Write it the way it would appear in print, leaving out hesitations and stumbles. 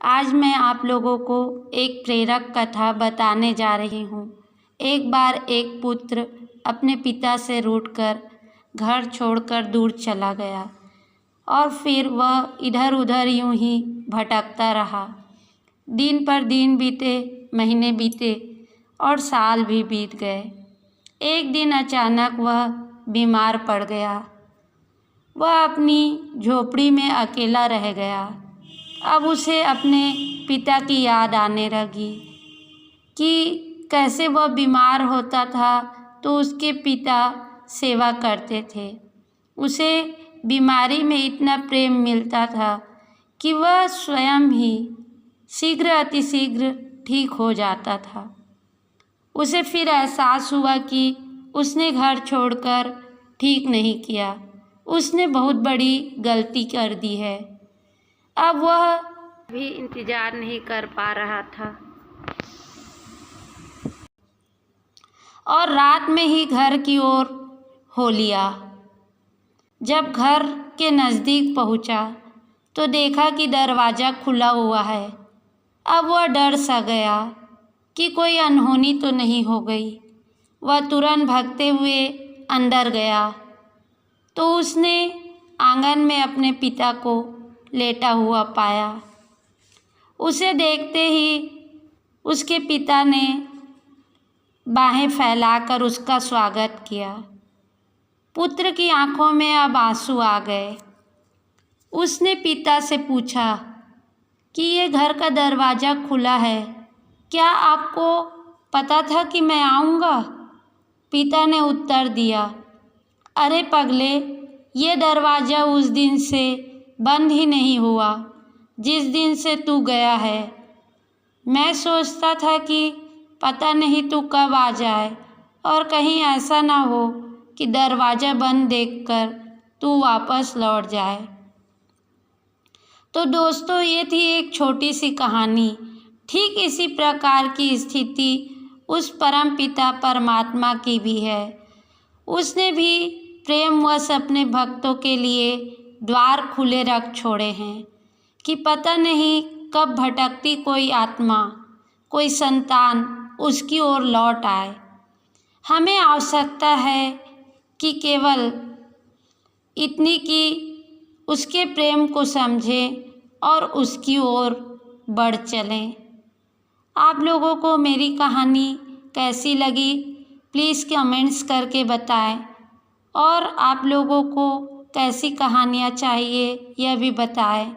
आज मैं आप लोगों को एक प्रेरक कथा बताने जा रही हूँ। एक बार एक पुत्र अपने पिता से रूठकर घर छोड़कर दूर चला गया और फिर वह इधर उधर यूं ही भटकता रहा। दिन पर दिन बीते, महीने बीते और साल भी बीत गए। एक दिन अचानक वह बीमार पड़ गया। वह अपनी झोपड़ी में अकेला रह गया। अब उसे अपने पिता की याद आने लगी कि कैसे वह बीमार होता था तो उसके पिता सेवा करते थे। उसे बीमारी में इतना प्रेम मिलता था कि वह स्वयं ही शीघ्र अतिशीघ्र ठीक हो जाता था। उसे फिर एहसास हुआ कि उसने घर छोड़कर ठीक नहीं किया। उसने बहुत बड़ी गलती कर दी है। अब वह भी इंतज़ार नहीं कर पा रहा था और रात में ही घर की ओर हो लिया। जब घर के नज़दीक पहुंचा तो देखा कि दरवाज़ा खुला हुआ है। अब वह डर सा गया कि कोई अनहोनी तो नहीं हो गई। वह तुरंत भागते हुए अंदर गया तो उसने आंगन में अपने पिता को लेटा हुआ पाया। उसे देखते ही उसके पिता ने बाहें फैलाकर उसका स्वागत किया। पुत्र की आंखों में अब आंसू आ गए। उसने पिता से पूछा कि ये घर का दरवाज़ा खुला है, क्या आपको पता था कि मैं आऊँगा? पिता ने उत्तर दिया, अरे पगले, ये दरवाज़ा उस दिन से बंद ही नहीं हुआ जिस दिन से तू गया है। मैं सोचता था कि पता नहीं तू कब आ जाए और कहीं ऐसा ना हो कि दरवाज़ा बंद देखकर तू वापस लौट जाए। तो दोस्तों, ये थी एक छोटी सी कहानी। ठीक इसी प्रकार की स्थिति उस परम पिता परमात्मा की भी है। उसने भी प्रेमवश अपने भक्तों के लिए द्वार खुले रख छोड़े हैं कि पता नहीं कब भटकती कोई आत्मा, कोई संतान उसकी ओर लौट आए। हमें आवश्यकता है कि केवल इतनी कि उसके प्रेम को समझें और उसकी ओर बढ़ चलें। आप लोगों को मेरी कहानी कैसी लगी प्लीज़ कमेंट्स करके बताएं और आप लोगों को कैसी कहानियाँ चाहिए यह भी बताएं।